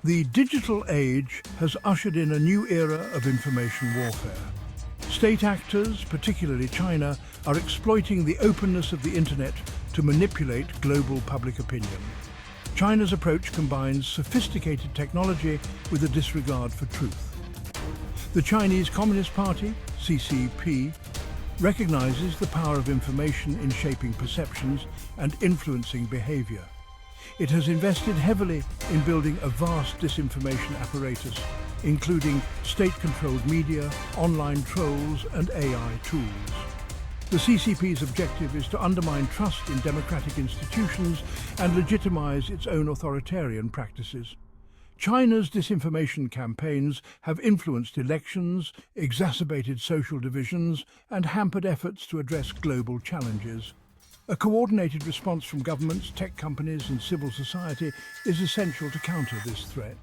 The digital age has ushered in a new era of information warfare. State actors, particularly China, are exploiting the openness of the internet to manipulate global public opinion. China's approach combines sophisticated technology with a disregard for truth. The Chinese Communist Party, CCP, recognizes the power of information in shaping perceptions and influencing behavior. It has invested heavily in building a vast disinformation apparatus, including state-controlled media, online trolls, and AI tools. The CCP's objective is to undermine trust in democratic institutions and legitimize its own authoritarian practices. China's disinformation campaigns have influenced elections, exacerbated social divisions, and hampered efforts to address global challenges. A coordinated response from governments, tech companies, and civil society is essential to counter this threat.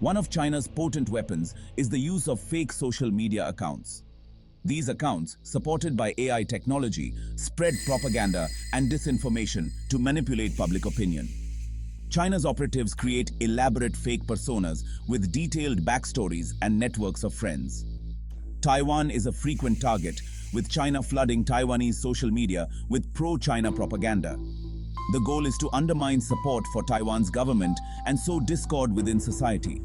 One of China's potent weapons is the use of fake social media accounts. These accounts, supported by AI technology, spread propaganda and disinformation to manipulate public opinion. China's operatives create elaborate fake personas with detailed backstories and networks of friends. Taiwan is a frequent target, with China flooding Taiwanese social media with pro-China propaganda. The goal is to undermine support for Taiwan's government and sow discord within society.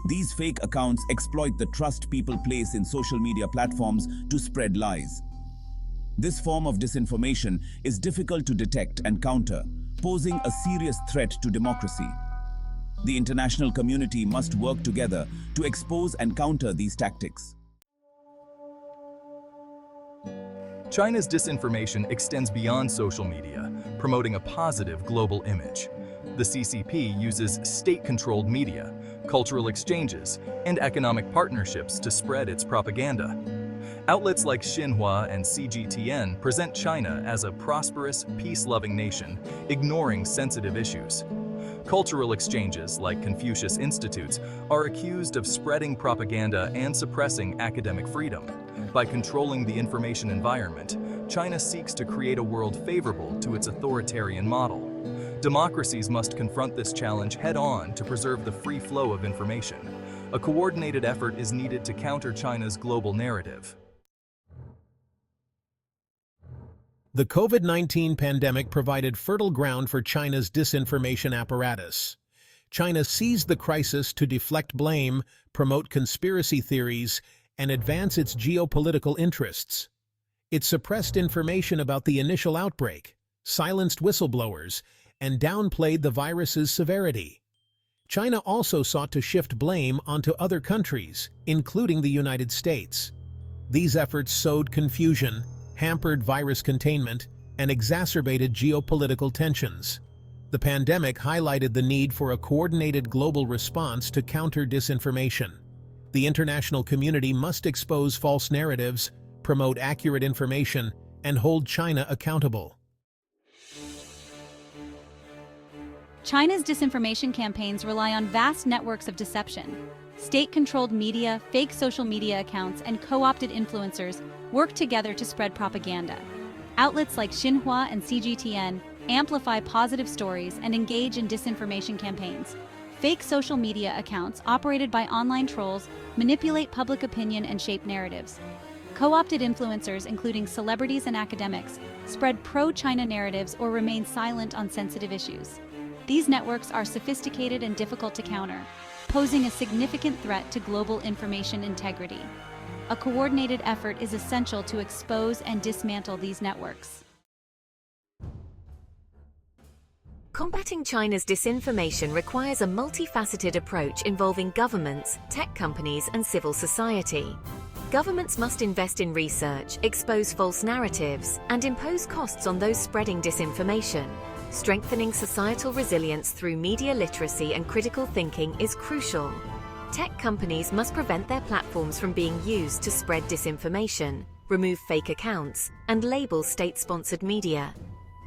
These fake accounts exploit the trust people place in social media platforms to spread lies. This form of disinformation is difficult to detect and counter, posing a serious threat to democracy. The international community must work together to expose and counter these tactics. China's disinformation extends beyond social media, promoting a positive global image. The CCP uses state-controlled media, cultural exchanges, and economic partnerships to spread its propaganda. Outlets like Xinhua and CGTN present China as a prosperous, peace-loving nation, ignoring sensitive issues. Cultural exchanges like Confucius Institutes are accused of spreading propaganda and suppressing academic freedom. By controlling the information environment, China seeks to create a world favorable to its authoritarian model. Democracies must confront this challenge head-on to preserve the free flow of information. A coordinated effort is needed to counter China's global narrative. The COVID-19 pandemic provided fertile ground for China's disinformation apparatus. China seized the crisis to deflect blame, promote conspiracy theories, and advance its geopolitical interests. It suppressed information about the initial outbreak, silenced whistleblowers, and downplayed the virus's severity. China also sought to shift blame onto other countries, including the United States. These efforts sowed confusion, hampered virus containment, and exacerbated geopolitical tensions. The pandemic highlighted the need for a coordinated global response to counter disinformation. The international community must expose false narratives, promote accurate information, and hold China accountable. China's disinformation campaigns rely on vast networks of deception. State-controlled media, fake social media accounts, and co-opted influencers work together to spread propaganda. Outlets like Xinhua and CGTN amplify positive stories and engage in disinformation campaigns. Fake social media accounts, operated by online trolls, manipulate public opinion and shape narratives. Co-opted influencers, including celebrities and academics, spread pro-China narratives or remain silent on sensitive issues. These networks are sophisticated and difficult to counter, posing a significant threat to global information integrity. A coordinated effort is essential to expose and dismantle these networks. Combating China's disinformation requires a multifaceted approach involving governments, tech companies, and civil society. Governments must invest in research, expose false narratives, and impose costs on those spreading disinformation. Strengthening societal resilience through media literacy and critical thinking is crucial. Tech companies must prevent their platforms from being used to spread disinformation, remove fake accounts, and label state-sponsored media.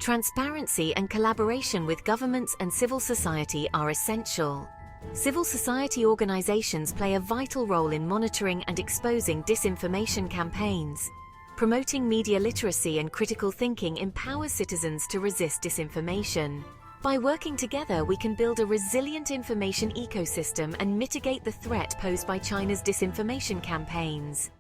Transparency and collaboration with governments and civil society are essential. Civil society organizations play a vital role in monitoring and exposing disinformation campaigns. Promoting media literacy and critical thinking empowers citizens to resist disinformation. By working together, we can build a resilient information ecosystem and mitigate the threat posed by China's disinformation campaigns.